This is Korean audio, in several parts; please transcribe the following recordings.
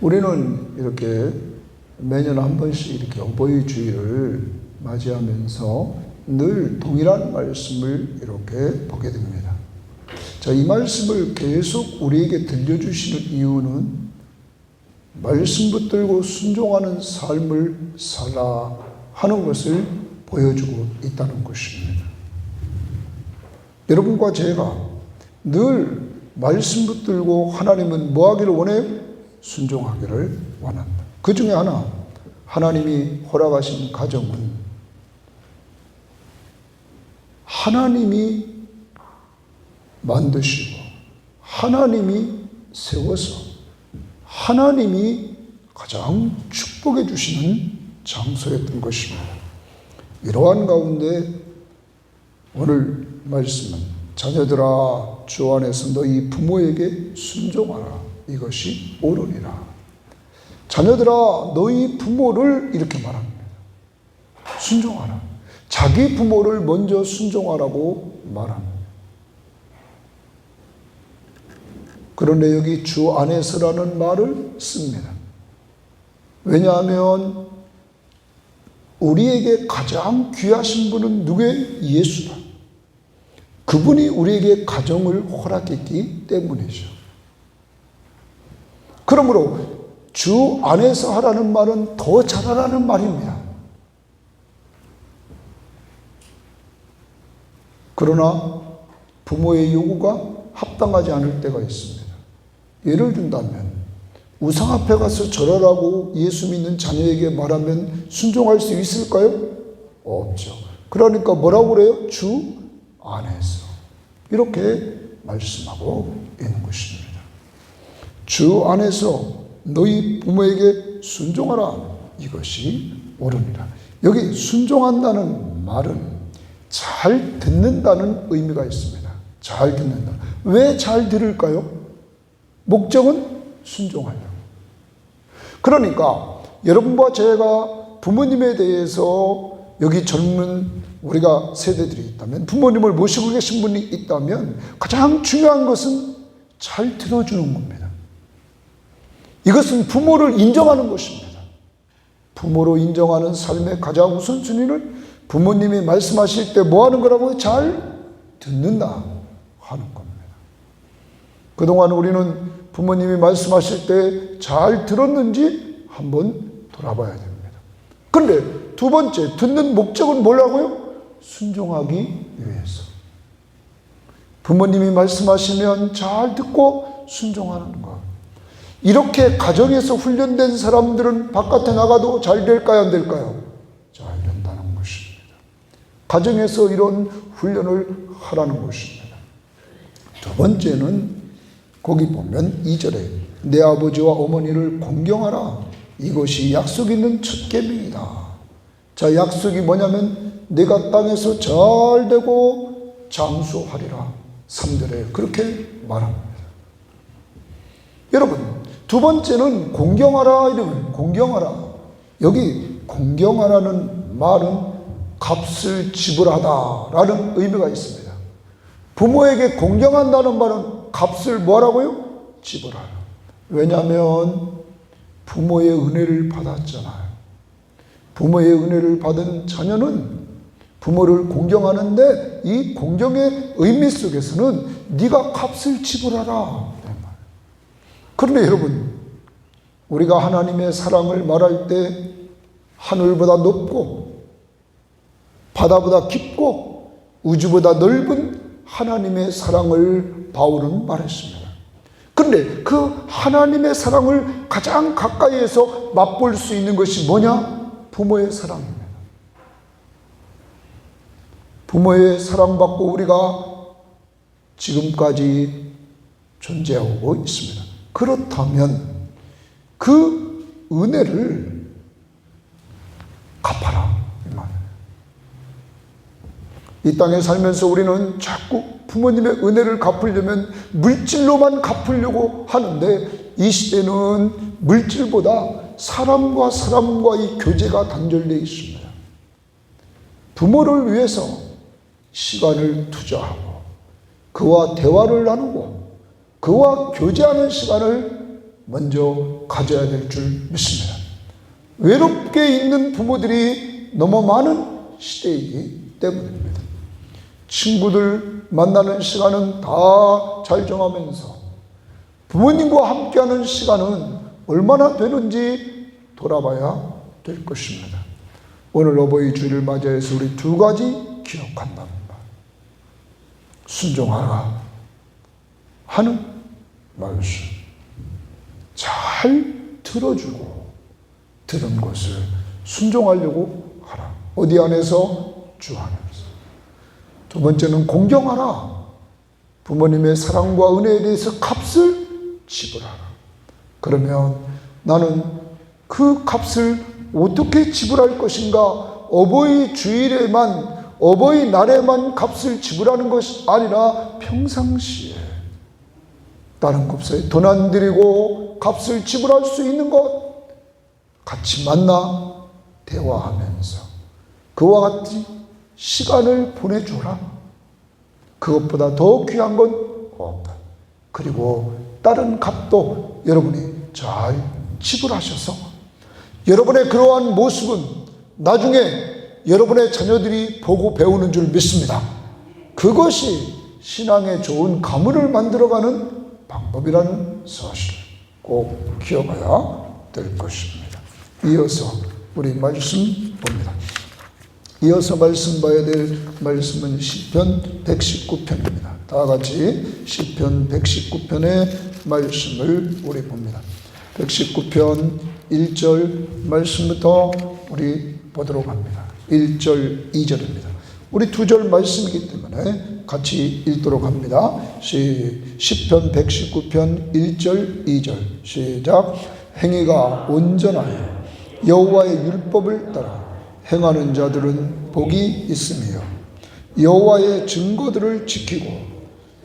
우리는 이렇게 매년 한 번씩 이렇게 어버이 주일을 맞이하면서 늘 동일한 말씀을 이렇게 보게 됩니다. 자, 이 말씀을 계속 우리에게 들려주시는 이유는 말씀 붙들고 순종하는 삶을 살아 하는 것을 보여주고 있다는 것입니다. 여러분과 제가 늘 말씀 붙들고 하나님은 뭐 하기를 원해요? 순종하기를 원한다. 그 중에 하나, 하나님이 허락하신 가정은 하나님이 만드시고 하나님이 세워서 하나님이 가장 축복해 주시는 장소였던 것입니다. 이러한 가운데 오늘 말씀은 자녀들아 주 안에서 너희 부모에게 순종하라. 이것이 옳으니라. 자녀들아 너희 부모를 이렇게 말합니다. 순종하라. 자기 부모를 먼저 순종하라고 말합니다. 그런데 여기 주 안에서라는 말을 씁니다. 왜냐하면 우리에게 가장 귀하신 분은 누구예요? 예수다. 그분이 우리에게 가정을 허락했기 때문이죠. 그러므로 주 안에서 하라는 말은 더 잘하라는 말입니다. 그러나 부모의 요구가 합당하지 않을 때가 있습니다. 예를 든다면 우상 앞에 가서 절하라고 예수 믿는 자녀에게 말하면 순종할 수 있을까요? 없죠. 그러니까 뭐라고 그래요? 주 안에서. 이렇게 말씀하고 있는 것입니다. 주 안에서 너희 부모에게 순종하라. 이것이 옳으니라. 여기 순종한다는 말은 잘 듣는다는 의미가 있습니다. 잘 듣는다. 왜 잘 들을까요? 목적은 순종하려고. 그러니까 여러분과 제가 부모님에 대해서 여기 젊은 우리가 세대들이 있다면, 부모님을 모시고 계신 분이 있다면 가장 중요한 것은 잘 들어주는 겁니다. 이것은 부모를 인정하는 것입니다. 부모로 인정하는 삶의 가장 우선순위는 부모님이 말씀하실 때 뭐 하는 거라고요? 잘 듣는다 하는 겁니다. 그동안 우리는 부모님이 말씀하실 때 잘 들었는지 한번 돌아봐야 됩니다. 그런데 두 번째, 듣는 목적은 뭐라고요? 순종하기 위해서. 부모님이 말씀하시면 잘 듣고 순종하는 것. 이렇게 가정에서 훈련된 사람들은 바깥에 나가도 잘 될까요? 안 될까요? 잘 된다는 것입니다. 가정에서 이런 훈련을 하라는 것입니다. 두 번째는 거기 보면 2절에 내 아버지와 어머니를 공경하라. 이것이 약속 있는 첫 계명이다. 자, 약속이 뭐냐면 내가 땅에서 잘 되고 장수하리라. 3절에 그렇게 말합니다. 여러분, 두 번째는 공경하라. 이러면 공경하라. 여기 공경하라는 말은 값을 지불하다라는 의미가 있습니다. 부모에게 공경한다는 말은 값을 뭐라고요? 지불하라. 왜냐하면 부모의 은혜를 받았잖아요. 부모의 은혜를 받은 자녀는 부모를 공경하는데 이 공경의 의미 속에서는 네가 값을 지불하라. 그런데 여러분, 우리가 하나님의 사랑을 말할 때 하늘보다 높고 바다보다 깊고 우주보다 넓은 하나님의 사랑을 바울은 말했습니다. 그런데 그 하나님의 사랑을 가장 가까이에서 맛볼 수 있는 것이 뭐냐? 부모의 사랑입니다. 부모의 사랑받고 우리가 지금까지 존재하고 있습니다. 그렇다면 그 은혜를 갚아라. 이 땅에 살면서 우리는 자꾸 부모님의 은혜를 갚으려면 물질로만 갚으려고 하는데 이 시대는 물질보다 사람과 사람과의 교제가 단절되어 있습니다. 부모를 위해서 시간을 투자하고 그와 대화를 나누고 그와 교제하는 시간을 먼저 가져야 될 줄 믿습니다. 외롭게 있는 부모들이 너무 많은 시대이기 때문입니다. 친구들 만나는 시간은 다 잘 정하면서 부모님과 함께하는 시간은 얼마나 되는지 돌아봐야 될 것입니다. 오늘 어버이 주일을 맞이해서 우리 두 가지 기억한다는 말. 순종하라 하는 말씀. 잘 들어주고 들은 것을 순종하려고 하라. 어디 안에서? 주 안에서. 두 번째는 공경하라. 부모님의 사랑과 은혜에 대해서 값을 지불하라. 그러면 나는 그 값을 어떻게 지불할 것인가? 어버이 주일에만, 어버이날에만 값을 지불하는 것이 아니라 평상시에 다른 것 없어요. 돈 안 들이고 값을 지불할 수 있는 것, 같이 만나 대화하면서 그와 같이 시간을 보내줘라. 그것보다 더 귀한 건 없다. 그리고 다른 값도 여러분이 잘 지불하셔서 여러분의 그러한 모습은 나중에 여러분의 자녀들이 보고 배우는 줄 믿습니다. 그것이 신앙의 좋은 가문을 만들어가는 방법이라는 사실을 꼭 기억해야 될 것입니다. 이어서 우리 말씀 봅니다. 이어서 말씀 봐야 될 말씀은 시편 119편입니다. 다 같이 시편 119편의 말씀을 우리 봅니다. 119편 1절 말씀부터 우리 보도록 합니다. 1절, 2절입니다. 우리 두 절 말씀이기 때문에 같이 읽도록 합니다. 시편 119편 1절, 2절 시작. 행위가 온전하여 여호와의 율법을 따라 행하는 자들은 복이 있으며 여호와의 증거들을 지키고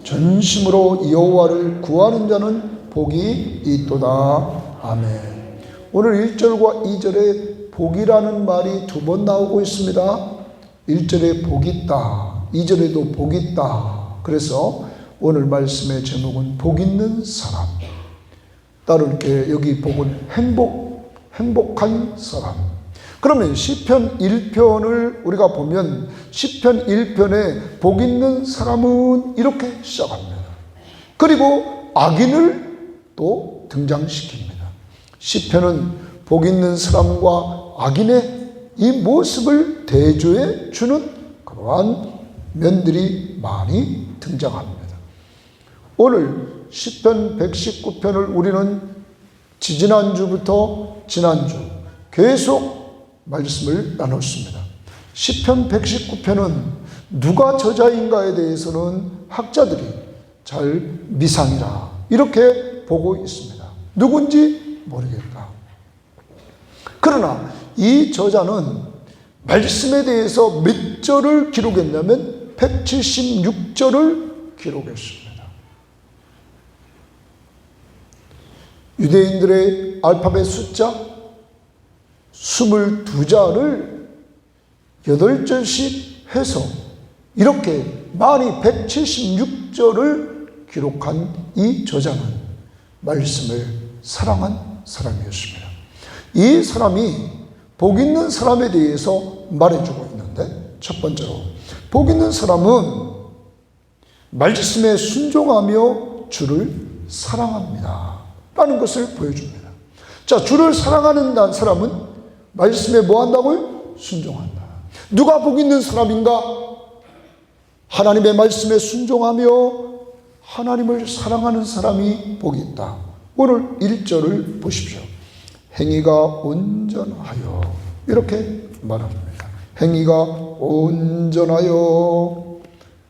전심으로 여호와를 구하는 자는 복이 있도다. 아멘. 오늘 1절과 2절에 복이라는 말이 두 번 나오고 있습니다. 1절에 복이 있다, 2절에도 복이 있다. 그래서 오늘 말씀의 제목은 복 있는 사람. 따로 이렇게 여기 복은 행복한 사람. 그러면 시편 1편을 우리가 보면 시편 1편에 복 있는 사람은 이렇게 시작합니다. 그리고 악인을 또 등장시킵니다. 시편은 복 있는 사람과 악인의 이 모습을 대조해 주는 그러한 면들이 많이 등장합니다. 오늘 시편 119편을 우리는 지지난주부터 지난주 계속 말씀을 나눴습니다. 시편 119편은 누가 저자인가에 대해서는 학자들이 잘 미상이라 이렇게 보고 있습니다. 누군지 모르겠다. 그러나 이 저자는 말씀에 대해서 몇 절을 기록했냐면 176절을 기록했습니다. 유대인들의 알파벳 숫자 22자를 8절씩 해서 이렇게 많이 176절을 기록한 이 저자는 말씀을 사랑한 사람이었습니다. 이 사람이 복 있는 사람에 대해서 말해주고 있는데, 첫 번째로 복 있는 사람은 말씀에 순종하며 주를 사랑합니다 라는 것을 보여줍니다. 자, 주를 사랑하는 사람은 말씀에 뭐 한다고요? 순종한다. 누가 복 있는 사람인가? 하나님의 말씀에 순종하며 하나님을 사랑하는 사람이 복이 있다. 오늘 1절을 보십시오. 행위가 온전하여 이렇게 말합니다. 행위가 온전하여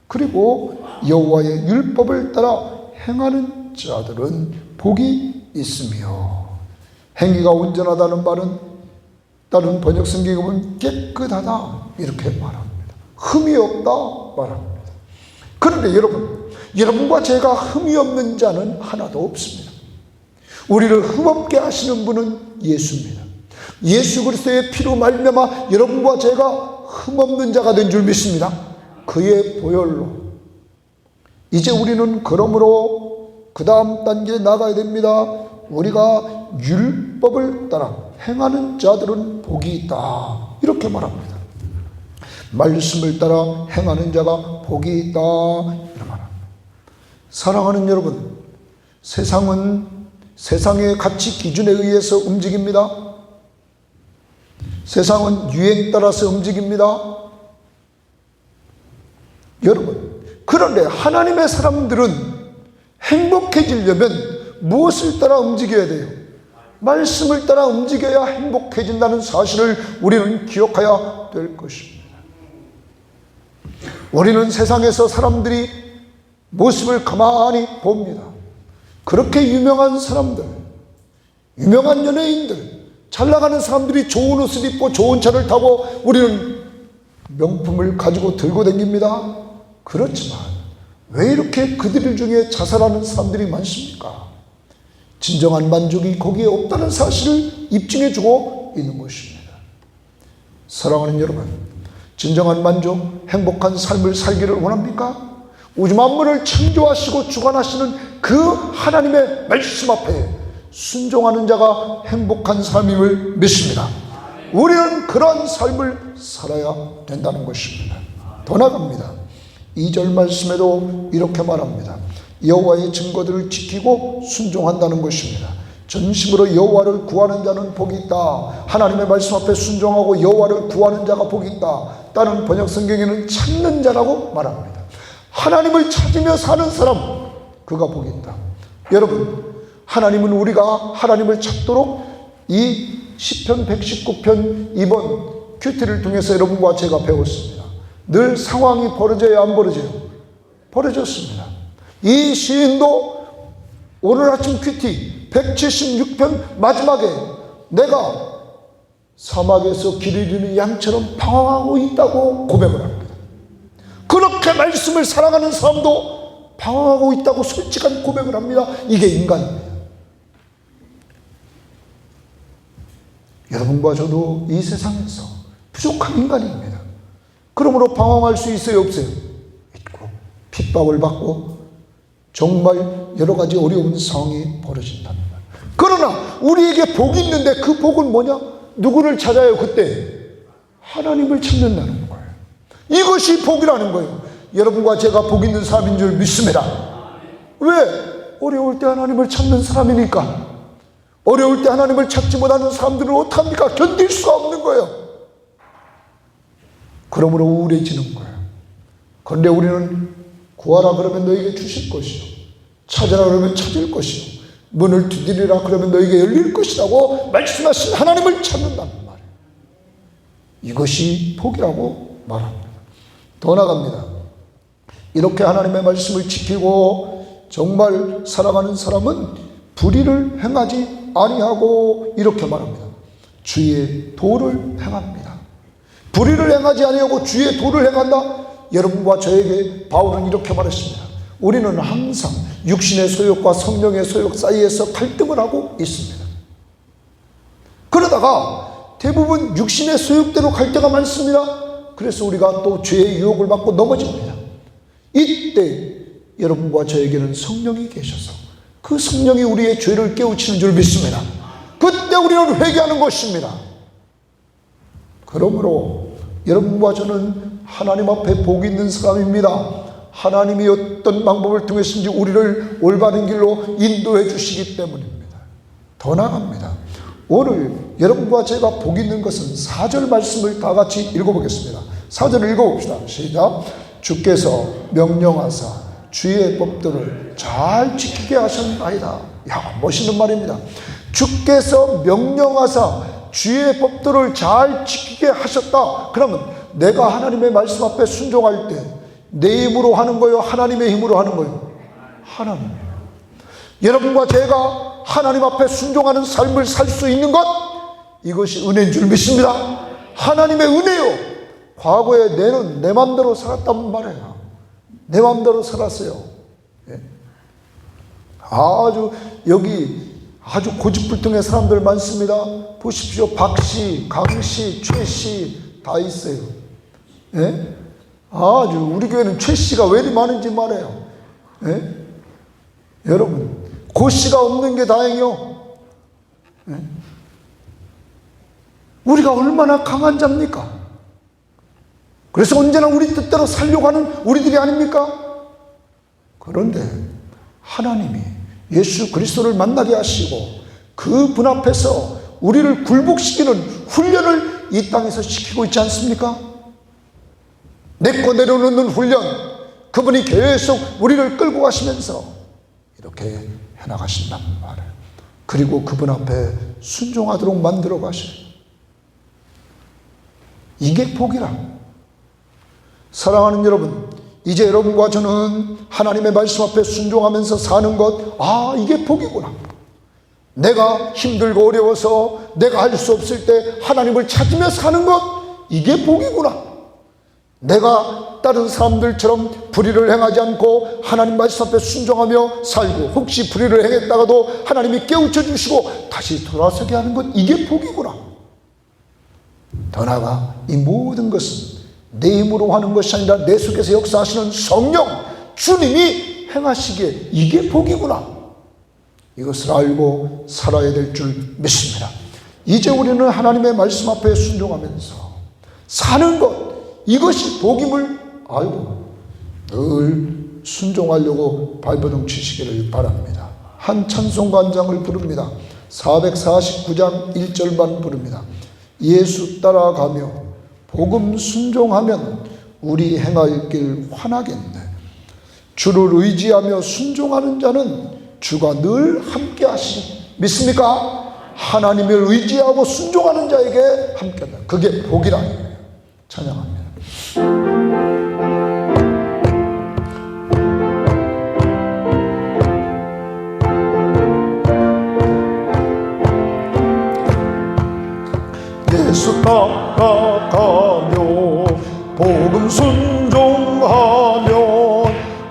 그리고 여호와의 율법을 따라 행하는 자들은 복이 있으며, 행위가 온전하다는 말은 다른 번역 성경에 보면 깨끗하다 이렇게 말합니다. 흠이 없다 말합니다. 그런데 여러분과 제가 흠이 없는 자는 하나도 없습니다. 우리를 흠없게 하시는 분은 예수입니다. 예수 그리스도의 피로 말미암아 여러분과 제가 흠없는 자가 된 줄 믿습니다. 그의 보혈로 이제 우리는 그러므로 그 다음 단계에 나가야 됩니다. 우리가 율법을 따라 행하는 자들은 복이 있다. 이렇게 말합니다. 말씀을 따라 행하는 자가 복이 있다. 이렇게 말합니다. 사랑하는 여러분, 세상은 세상의 가치 기준에 의해서 움직입니다. 세상은 유행 따라서 움직입니다. 여러분, 그런데 하나님의 사람들은 행복해지려면 무엇을 따라 움직여야 돼요? 말씀을 따라 움직여야 행복해진다는 사실을 우리는 기억해야 될 것입니다. 우리는 세상에서 사람들이 모습을 가만히 봅니다. 그렇게 유명한 사람들, 유명한 연예인들, 잘 나가는 사람들이 좋은 옷을 입고 좋은 차를 타고 우리는 명품을 가지고 들고 다닙니다. 그렇지만 왜 이렇게 그들 중에 자살하는 사람들이 많습니까? 진정한 만족이 거기에 없다는 사실을 입증해 주고 있는 것입니다. 사랑하는 여러분, 진정한 만족, 행복한 삶을 살기를 원합니까? 우주 만물을 창조하시고 주관하시는 그 하나님의 말씀 앞에 순종하는 자가 행복한 삶임을 믿습니다. 우리는 그러한 삶을 살아야 된다는 것입니다. 더 나아갑니다. 2절 말씀에도 이렇게 말합니다. 여호와의 증거들을 지키고 순종한다는 것입니다. 전심으로 여호와를 구하는 자는 복이 있다. 하나님의 말씀 앞에 순종하고 여호와를 구하는 자가 복이 있다. 다른 번역 성경에는 찾는 자라고 말합니다. 하나님을 찾으며 사는 사람, 그가 복이 있다. 여러분, 하나님은 우리가 하나님을 찾도록 이 시편 119편 2번 큐티를 통해서 여러분과 제가 배웠습니다. 늘 상황이 벌어져야 안 벌어져요? 벌어졌습니다. 이 시인도 오늘 아침 큐티 176편 마지막에 내가 사막에서 길 잃는 양처럼 방황하고 있다고 고백을 합니다. 그렇게 말씀을 사랑하는 사람도 방황하고 있다고 솔직한 고백을 합니다. 이게 인간입니다. 여러분과 저도 이 세상에서 부족한 인간입니다. 그러므로 방황할 수 있어요, 없어요? 있고, 핍박을 받고 정말 여러 가지 어려운 상황이 벌어진다는 말. 그러나 우리에게 복이 있는데 그 복은 뭐냐? 누구를 찾아요? 그때 하나님을 찾는다는 거예요. 이것이 복이라는 거예요. 여러분과 제가 복 있는 사람인 줄 믿습니다. 왜? 어려울 때 하나님을 찾는 사람이니까. 어려울 때 하나님을 찾지 못하는 사람들은 어떡합니까? 견딜 수가 없는 거예요. 그러므로 우울해지는 거예요. 그런데 우리는 구하라 그러면 너에게 주실 것이요, 찾으라 그러면 찾을 것이요, 문을 두드리라 그러면 너에게 열릴 것이라고 말씀하신 하나님을 찾는다는 말이에요. 이것이 복이라고 말합니다. 더 나아갑니다. 이렇게 하나님의 말씀을 지키고 정말 살아가는 사람은 불의를 행하지 아니하고 이렇게 말합니다. 주의 도를 행합니다. 불의를 행하지 아니하고 주의 도를 행한다. 여러분과 저에게 바울은 이렇게 말했습니다. 우리는 항상 육신의 소욕과 성령의 소욕 사이에서 갈등을 하고 있습니다. 그러다가 대부분 육신의 소욕대로 갈 때가 많습니다. 그래서 우리가 또 죄의 유혹을 받고 넘어집니다. 이때 여러분과 저에게는 성령이 계셔서 그 성령이 우리의 죄를 깨우치는 줄 믿습니다. 그때 우리는 회개하는 것입니다. 그러므로 여러분과 저는 하나님 앞에 복이 있는 사람입니다. 하나님이 어떤 방법을 통해서든지 우리를 올바른 길로 인도해 주시기 때문입니다. 더 나아갑니다. 오늘 여러분과 제가 복이 있는 것은 4절 말씀을 다 같이 읽어보겠습니다. 4절을 읽어봅시다. 시작. 주께서 명령하사 주의 법들을 잘 지키게 하셨나이다. 야, 멋있는 말입니다. 주께서 명령하사 주의 법들을 잘 지키게 하셨다. 그러면 내가 하나님의 말씀 앞에 순종할 때 내 힘으로 하는 거예요? 하나님의 힘으로 하는 거예요? 하나님. 여러분과 제가 하나님 앞에 순종하는 삶을 살 수 있는 것, 이것이 은혜인 줄 믿습니다. 하나님의 은혜요. 과거에 내는 내 맘대로 살았단 말이에요. 내 맘대로 살았어요. 아주 여기 아주 고집불통의 사람들 많습니다. 보십시오. 박씨, 강씨, 최씨 다 있어요. 예? 아주 우리 교회는 최씨가 왜 이리 많은지 말해요. 예? 여러분, 고씨가 없는 게 다행이요. 우리가 얼마나 강한 자입니까? 그래서 언제나 우리 뜻대로 살려고 하는 우리들이 아닙니까? 그런데 하나님이 예수 그리스도를 만나게 하시고 그분 앞에서 우리를 굴복시키는 훈련을 이 땅에서 시키고 있지 않습니까? 내꺼 내려놓는 훈련, 그분이 계속 우리를 끌고 가시면서 이렇게 해나가신단 말이에요. 그리고 그분 앞에 순종하도록 만들어 가셔요. 이게 복이라. 사랑하는 여러분, 이제 여러분과 저는 하나님의 말씀 앞에 순종하면서 사는 것, 이게 복이구나. 내가 힘들고 어려워서 내가 할 수 없을 때 하나님을 찾으며 사는 것, 이게 복이구나. 내가 다른 사람들처럼 불의를 행하지 않고 하나님 말씀 앞에 순종하며 살고, 혹시 불의를 행했다가도 하나님이 깨우쳐 주시고 다시 돌아서게 하는 것, 이게 복이구나. 더 나아가 이 모든 것은 내 힘으로 하는 것이 아니라 내 속에서 역사하시는 성령 주님이 행하시기에 이게 복이구나. 이것을 알고 살아야 될 줄 믿습니다. 이제 우리는 하나님의 말씀 앞에 순종하면서 사는 것, 이것이 복임을 알고 늘 순종하려고 발버둥 치시기를 바랍니다. 한 찬송가 한 장을 부릅니다. 449장 1절만 부릅니다. 예수 따라가며 복음 순종하면 우리 행할 길 환하겠네. 주를 의지하며 순종하는 자는 주가 늘 함께 하시니, 믿습니까? 하나님을 의지하고 순종하는 자에게 함께한다. 그게 복이라. 찬양합니다. 예수 따라가며 복음 순종하면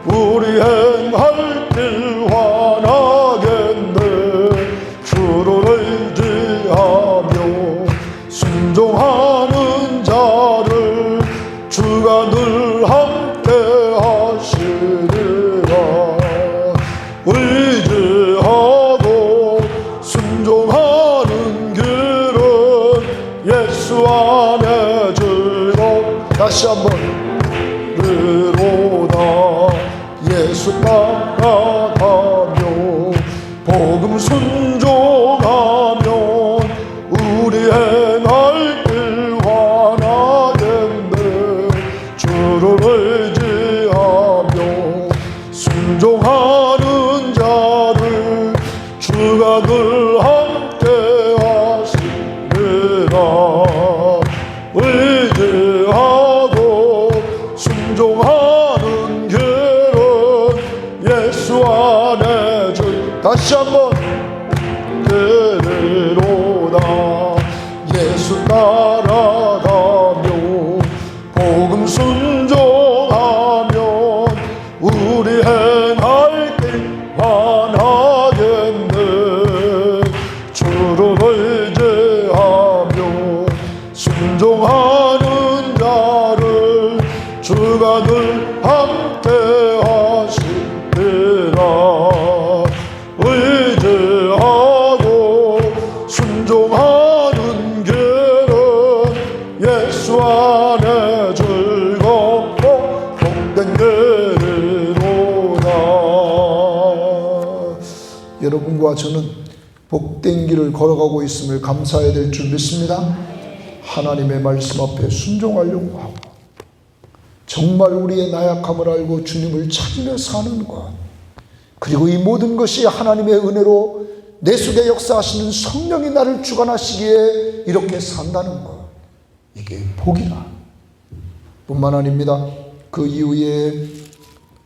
우리 행할 길 환하겠네. 주를 의지하며 순종하는 자를 주가 늘 함께 하시리라. 의지하고 순종하는 길은 예수 안에 즐겁. 다시 한번 그로다. 예수 따라가며 복음 순종하면 우리 행할 길 환하겠네. 주를 의지하며 순종하는 자를 주가 늘 함께 하시리라. 의지하고 순종하는 길은 예수 안에 줄. 다시 한번 그리로다. 예수 따라가며 복음 순종하면 우리 행할 길 환하겠네. 주를 의지하며 순종하는 자를 주가 늘 함께 하시리라. 의지하고 순종하는 길은 예수 안에 즐겁고 복된 길이로다. 여러분과 저는 복된 길을 걸어가고 있음을 감사해야 될 줄 믿습니다. 하나님의 말씀 앞에 순종하려고 하고 정말 우리의 나약함을 알고 주님을 찾으며 사는 것, 그리고 이 모든 것이 하나님의 은혜로 내 속에 역사하시는 성령이 나를 주관하시기에 이렇게 산다는 것, 이게 복이다. 뿐만 아닙니다. 그 이후에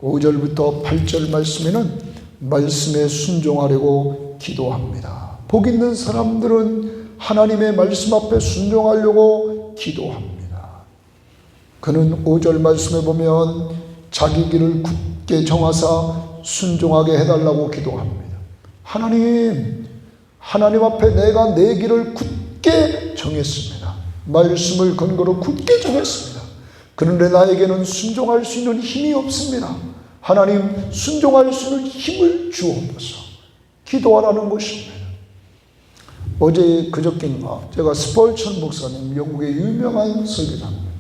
5절부터 8절 말씀에는 말씀에 순종하려고 기도합니다. 복 있는 사람들은 하나님의 말씀 앞에 순종하려고 기도합니다. 그는 5절 말씀에 보면 자기 길을 굳게 정하사 순종하게 해달라고 기도합니다. 하나님 앞에 내가 내 길을 굳게 정했습니다. 말씀을 근거로 굳게 정했습니다. 그런데 나에게는 순종할 수 있는 힘이 없습니다. 하나님, 순종할 수 있는 힘을 주옵소서. 기도하라는 것입니다. 어제 그저께인가 제가 스펄천 목사님, 영국의 유명한 설교자입니다.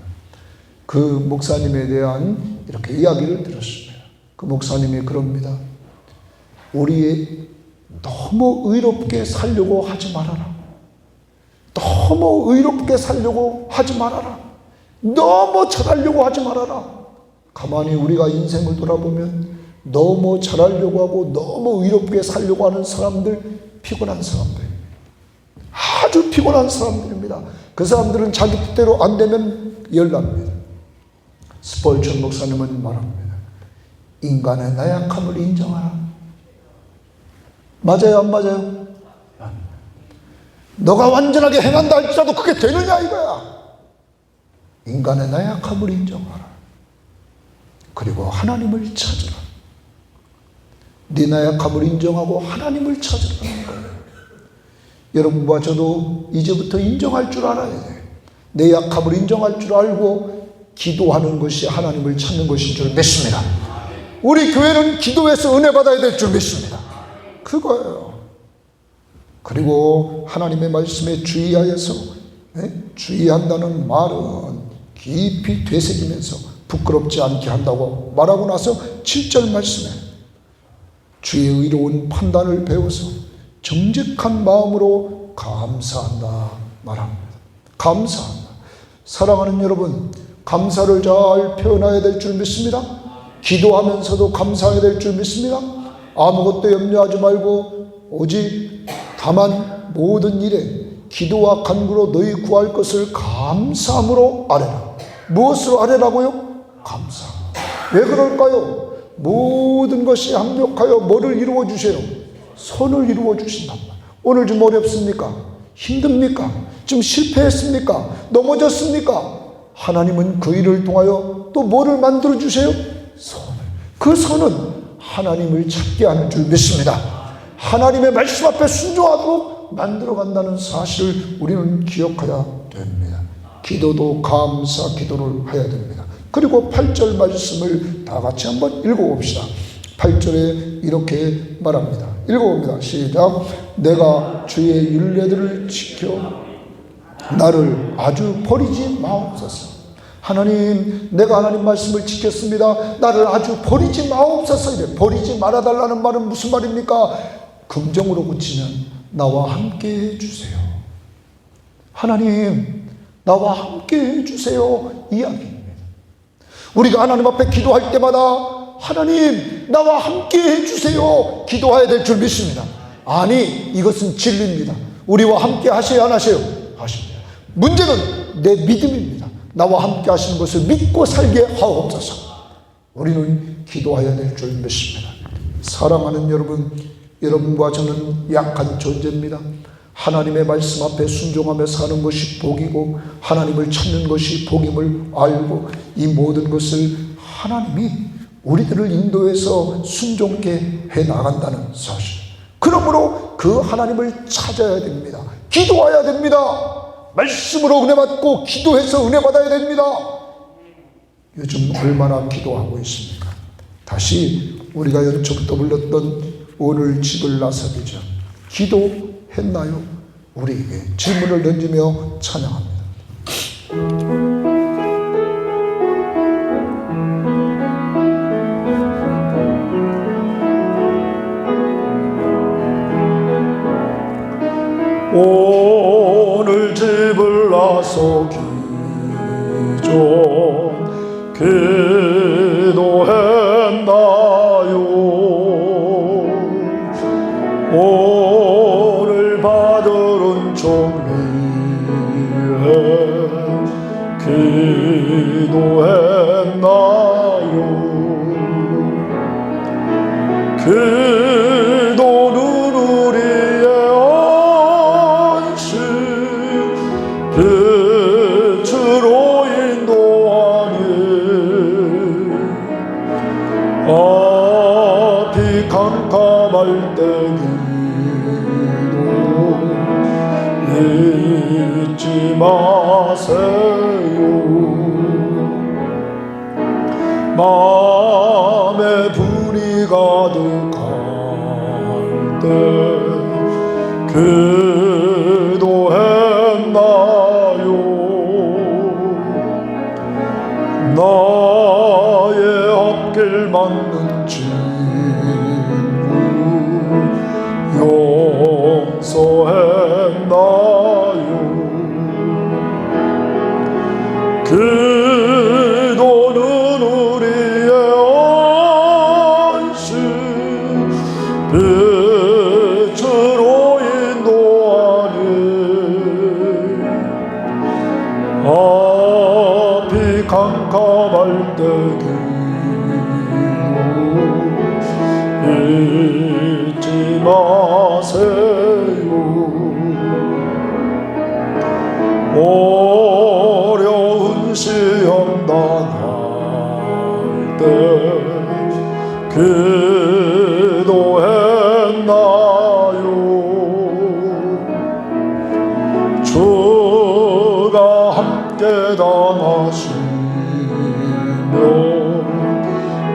그 목사님에 대한 이렇게 이야기를 들었습니다. 그 목사님이 그럽니다. 우리 너무 의롭게 살려고 하지 말아라. 너무 의롭게 살려고 하지 말아라. 너무 잘하려고 하지 말아라. 가만히 우리가 인생을 돌아보면 너무 잘하려고 하고 너무 의롭게 살려고 하는 사람들, 피곤한 사람들, 아주 피곤한 사람들입니다. 그 사람들은 자기 뜻대로 안 되면 열납니다. 스펄천 목사님은 말합니다. 인간의 나약함을 인정하라. 맞아요, 안 맞아요? 너가 완전하게 행한다 할지라도 그게 되느냐 이거야. 인간의 나약함을 인정하라. 그리고 하나님을 찾으라. 네 나약함을 인정하고 하나님을 찾으라는 거예요. 여러분과 저도 이제부터 인정할 줄 알아야 돼. 내 약함을 인정할 줄 알고 기도하는 것이 하나님을 찾는 것인 줄 믿습니다. 우리 교회는 기도해서 은혜 받아야 될 줄 믿습니다. 그거예요. 그리고 하나님의 말씀에 주의하여서, 주의한다는 말은 깊이 되새기면서 부끄럽지 않게 한다고 말하고 나서 7절 말씀에 주의 의로운 판단을 배워서 정직한 마음으로 감사한다 말합니다. 감사한다. 사랑하는 여러분, 감사를 잘 표현해야 될 줄 믿습니다. 기도하면서도 감사해야 될 줄 믿습니다. 아무것도 염려하지 말고 오직 다만 모든 일에 기도와 간구로 너희 구할 것을 감사함으로 아뢰라. 무엇으로 아뢰라고요? 감사. 왜 그럴까요? 모든 것이 합력하여 뭐를 이루어 주세요? 선을 이루어 주신단 말이에요. 오늘 좀 어렵습니까? 힘듭니까? 좀 실패했습니까? 넘어졌습니까? 하나님은 그 일을 통하여 또 뭐를 만들어 주세요? 선을. 그 선은 하나님을 찾게 하는 줄 믿습니다. 하나님의 말씀 앞에 순종하도록 만들어 간다는 사실을 우리는 기억해야 됩니다. 기도도 감사 기도를 해야 됩니다. 그리고 8절 말씀을 다 같이 한번 읽어봅시다. 8절에 이렇게 말합니다. 읽어봅니다. 시작. 내가 주의 율례들을 지켜 나를 아주 버리지 마옵소서. 하나님, 내가 하나님 말씀을 지켰습니다. 나를 아주 버리지 마옵소서. 이래. 버리지 말아달라는 말은 무슨 말입니까? 긍정으로 고치면 나와 함께 해주세요. 하나님, 나와 함께 해주세요. 이야기입니다. 우리가 하나님 앞에 기도할 때마다 하나님, 나와 함께 해주세요. 기도해야 될 줄 믿습니다. 아니, 이것은 진리입니다. 우리와 함께 하셔야 안 하세요? 하십니다. 문제는 내 믿음입니다. 나와 함께 하시는 것을 믿고 살게 하옵소서. 우리는 기도해야 될 줄 믿습니다. 사랑하는 여러분, 여러분과 저는 약한 존재입니다. 하나님의 말씀 앞에 순종하며 사는 것이 복이고 하나님을 찾는 것이 복임을 알고 이 모든 것을 하나님이 우리들을 인도해서 순종케 해나간다는 사실. 그러므로 그 하나님을 찾아야 됩니다. 기도해야 됩니다. 말씀으로 은혜 받고 기도해서 은혜 받아야 됩니다. 요즘 얼마나 기도하고 있습니까? 다시 우리가 연초부터 불렀던 오늘 집을 나서기 전 기도했나요? 우리에게 질문을 던지며 찬양합니다. 오늘 집을 나서기 전 기도했나요? 오늘 받은 종리에 기도했나요? 기도는 우리의 안식 빛으로 인도하니 앞이 캄캄할 때 잊지 마세요. 마음에 분이 가득할 때 맞는 친구 용서했나요? 기도는 우리의 안식 빛으로 인도하니 앞이 캄캄할 때 잊지 마세요. 어려운 시험 당할 때 기도했나요? 주가 함께 당하시며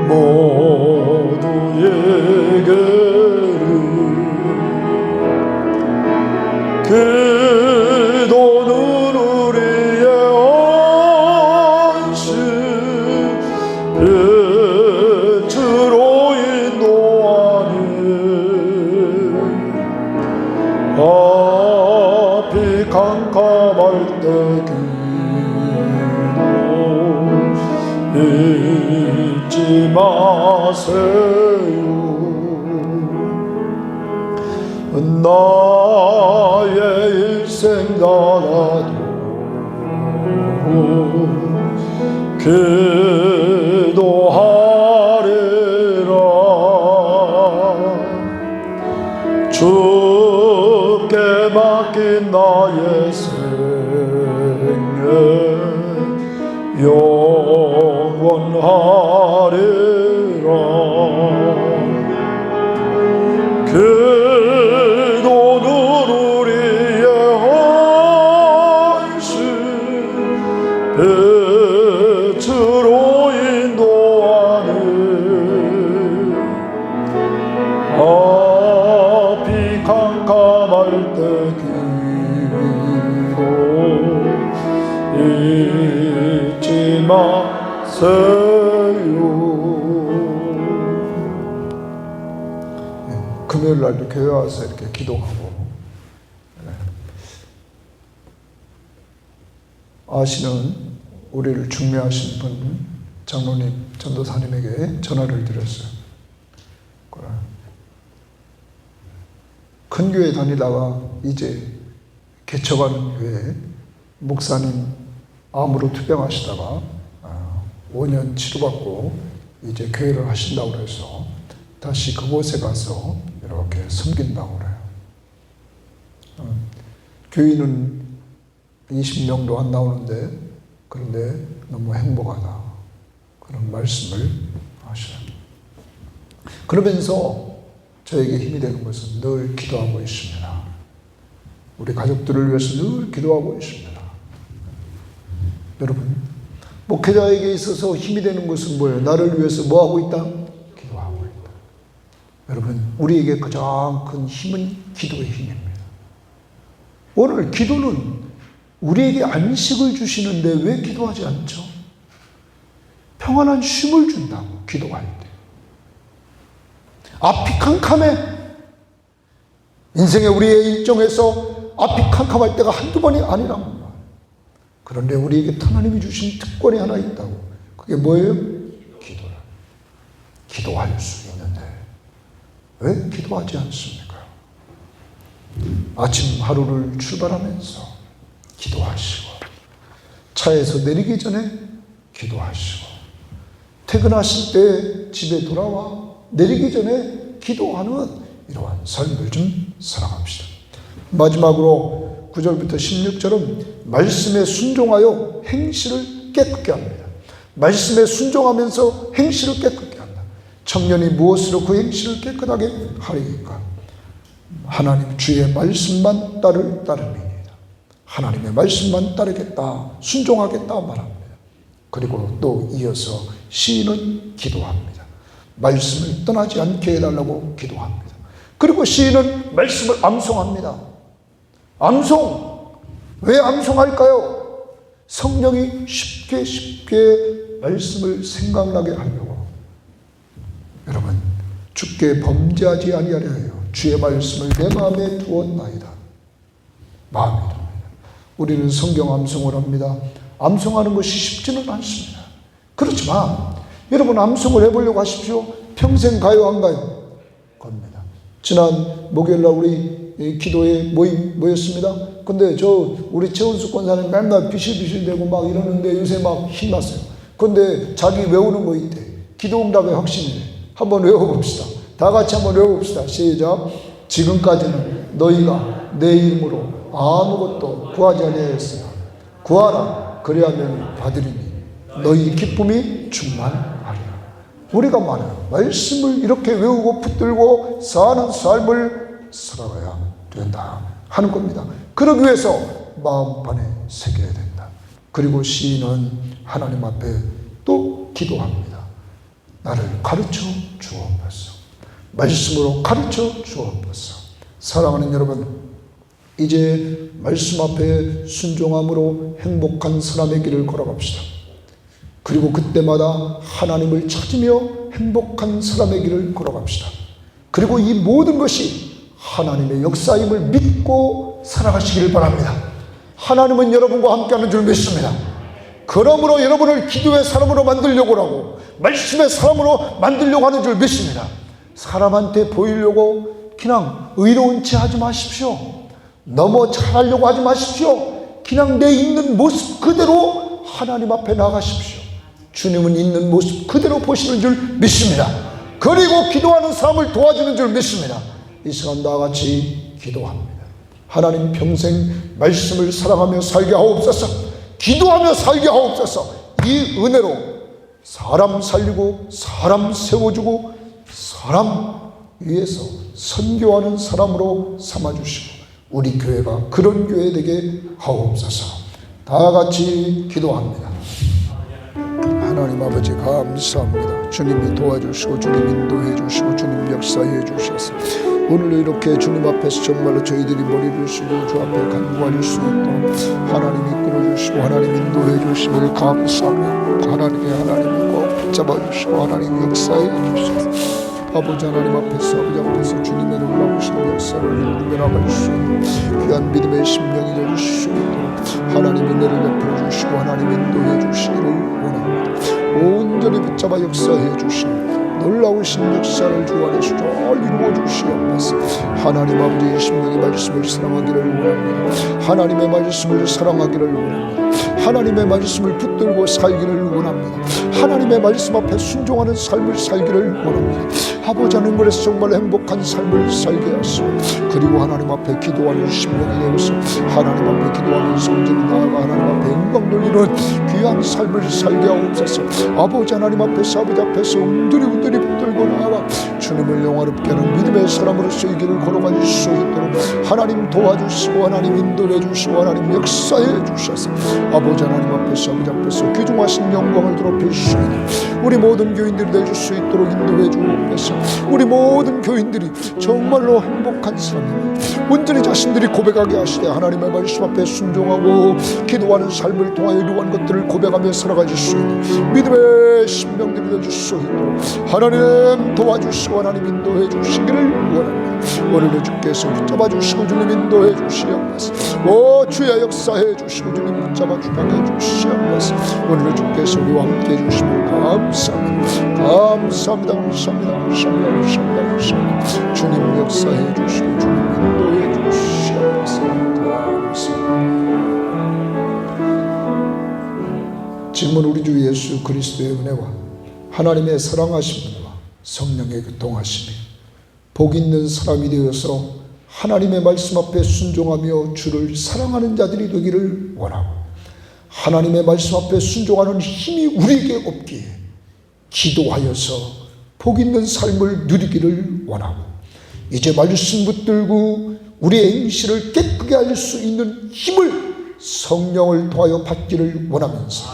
모두에게를 기도는 우리의 안식 빛으로 인도하니 앞이 캄캄할 때 잊지 마세요. 나의 일생 나라도 기도하리라. 주께 맡긴 나의 생애 영원하리라. 기도는 우리의 안식 빛으로 인도하니 앞이 캄캄할 때 기도 잊지 마세요. 금요일 날 교회 와서 이렇게 기도하고, 아시는 우리를 중매하신 분 장로님, 전도사님에게 전화를 드렸어요. 큰 교회 다니다가 이제 개척하는 교회 목사님 암으로 투병하시다가 5년 치료받고 이제 교회를 하신다고 그래서 다시 그곳에 가서 이렇게 섬긴다고 그래요. 교인은 20명도 안 나오는데 그런데 너무 행복하다, 그런 말씀을 하셔요. 그러면서 저에게 힘이 되는 것은 늘 기도하고 있습니다. 우리 가족들을 위해서 늘 기도하고 있습니다. 여러분, 목회자에게 있어서 힘이 되는 것은 뭐예요? 나를 위해서 뭐하고 있다? 기도하고 있다. 여러분, 우리에게 가장 큰 힘은 기도의 힘입니다. 오늘 기도는 우리에게 안식을 주시는데 왜 기도하지 않죠? 평안한 쉼을 준다고, 기도할 때. 앞이 캄캄해. 인생의 우리의 일정에서 앞이 캄캄할 때가 한두 번이 아니란 말이에요. 그런데 우리에게 하나님이 주신 특권이 하나 있다고. 그게 뭐예요? 기도라. 기도할 수 있는데 왜 기도하지 않습니까? 아침 하루를 출발하면서 기도하시고, 차에서 내리기 전에 기도하시고, 퇴근하실 때 집에 돌아와 내리기 전에 기도하는 이러한 삶을 좀 살아갑시다. 마지막으로 9절부터 16절은 말씀에 순종하여 행실을 깨끗게 합니다. 말씀에 순종하면서 행실을 깨끗게 한다. 청년이 무엇으로 그 행실을 깨끗하게 하리까? 하나님 주의 말씀만 따름이니이다. 하나님의 말씀만 따르겠다, 순종하겠다 말합니다. 그리고 또 이어서 시인은 기도합니다. 말씀을 떠나지 않게 해달라고 기도합니다. 그리고 시인은 말씀을 암송합니다. 암송! 왜 암송할까요? 성령이 쉽게 말씀을 생각나게 하려고. 주께 범죄하지 아니하려 하여 주의 말씀을 내 마음에 두었나이다. 마음에 둡니다. 우리는 성경 암송을 합니다. 암송하는 것이 쉽지는 않습니다. 그렇지만 여러분 암송을 해보려고 하십시오. 평생 가요 안 가요? 겁니다. 지난 목요일날 우리 기도회 모였습니다. 근데 우리 최은숙 권사님 맨날 비실비실대고 막 이러는데 요새 막 힘났어요. 근데 자기 외우는 거 있대. 기도응답의 확신이래. 한번 외워봅시다. 다 같이 한번 외워봅시다. 시작. 지금까지는 너희가 내 이름으로 아무것도 구하지 아니하였으나 구하라 그리하면 받으리니 너희 기쁨이 충만하리라. 우리가 많아요. 말씀을 이렇게 외우고 붙들고 사는 삶을 살아가야 된다 하는 겁니다. 그러기 위해서 마음판에 새겨야 된다. 그리고 시인은 하나님 앞에 또 기도합니다. 나를 가르쳐 주옵소서. 말씀으로 가르쳐 주옵소서. 사랑하는 여러분, 이제 말씀 앞에 순종함으로 행복한 사람의 길을 걸어갑시다. 그리고 그때마다 하나님을 찾으며 행복한 사람의 길을 걸어갑시다. 그리고 이 모든 것이 하나님의 역사임을 믿고 살아가시기를 바랍니다. 하나님은 여러분과 함께하는 줄 믿습니다. 그러므로 여러분을 기도의 사람으로 만들려고 하고 말씀의 사람으로 만들려고 하는 줄 믿습니다. 사람한테 보이려고 그냥 의로운 체 하지 마십시오. 너무 잘하려고 하지 마십시오. 그냥 내 있는 모습 그대로 하나님 앞에 나가십시오. 주님은 있는 모습 그대로 보시는 줄 믿습니다. 그리고 기도하는 사람을 도와주는 줄 믿습니다. 이 시간 다 같이 기도합니다. 하나님 평생 말씀을 사랑하며 살게 하옵소서. 기도하며 살게 하옵소서. 이 은혜로 사람 살리고 사람 세워주고 사람 위해서 선교하는 사람으로 삼아주시고 우리 교회가 그런 교회 되게 하옵소서. 다 같이 기도합니다. 하나님 아버지 감사합니다. 주님이 도와주시고 주님 인도해 주시고 주님 역사해 주셔서 오늘 이렇게 주님 앞에서 정말로 저희들이 머리를 숙이고 주 앞에 간구할 수 있도록 하나님 이끌어 주시고 하나님 인도해 주시길 감사합니다. 하나님이 꼭 붙잡아 주시고 하나님 역사해 주셔서 아버지 하나님 앞에서 아버지 앞에서 주님의 놀라우신 역사를 이루며 나갈 수 있는 귀한 믿음의 심령이 될 수 있도록 하나님 은혜를 베풀어 주시고 하나님 인도해 주시기를 원합니다. 온전히 붙잡아 역사해 주시는 놀라우신 역사를 주 안에서 잘 이루어 주시옵소서. 하나님 아버지 이 심령의 말씀을 사랑하기를 원합니다. 하나님의 말씀을 사랑하기를 원합니다. 하나님의 말씀을 붙들고 살기를 원합니다. 하나님의 말씀 앞에 순종하는 삶을 살기를 원합니다. 아버지 하나님께서 정말 행복한 삶을 살게 하시고 그리고 하나님 앞에 기도하는 심령이 되어서 하나님 앞에 기도하는 성전이 나아가 하나님 앞에 영광 돌리는 귀한 삶을 살게 하옵소서. 아버지 하나님 앞에서 아버지 앞에서 온전히 붙들고 나아가 주님을 영화롭게 하는 믿음의 사람으로서 이 길을 걸어갈 수 있도록 하나님 도와주시고 하나님 인도해 주시고 하나님 역사해 주셔서 아버지 하나님 앞에서 아버지 앞에서 귀중하신 영광을 드러필 수 있는 우리 모든 교인들이 될 수 있도록 인도해 주옵소서. 우리 모든 교인들이 정말로 행복한 사람입니다. 온전히 자신들이 고백하게 하시되 하나님의 말씀 앞에 순종하고 기도하는 삶을 통하여 이루어간 것들을 고백하며 살아갈 수 있는 믿음의 신명들이 될 수 있도록 하나님 도와주시고 하나님 인도해 주시기를 원합니다. 오늘도 주께서 붙잡아 주시고 주님 인도해 주시옵소서. 오 주의 역사해 주시고 주님 붙잡아 주게 주시옵소서. 오늘도 주께서 우리와 함께 해 주심을 감사합니다. 감사합니다. 주님 역사해 주시고 주님 인도해 주시옵소서. 감사합니다. 지금은 우리 주 예수 그리스도의 은혜와 하나님의 사랑하심과 성령의 교통하심이 복 있는 사람이 되어서 하나님의 말씀 앞에 순종하며 주를 사랑하는 자들이 되기를 원하고 하나님의 말씀 앞에 순종하는 힘이 우리에게 없기에 기도하여서 복 있는 삶을 누리기를 원하고 이제 말씀 붙들고 우리의 행실을 깨끗게 할 수 있는 힘을 성령을 통하여 받기를 원하면서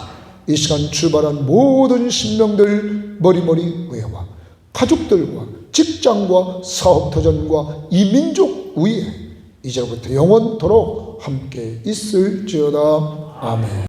이 시간 출발한 모든 신명들 머리머리 의회와 가족들과 직장과 사업터전과 이 민족 위에 이제부터 영원토록 함께 있을지어다. 아멘.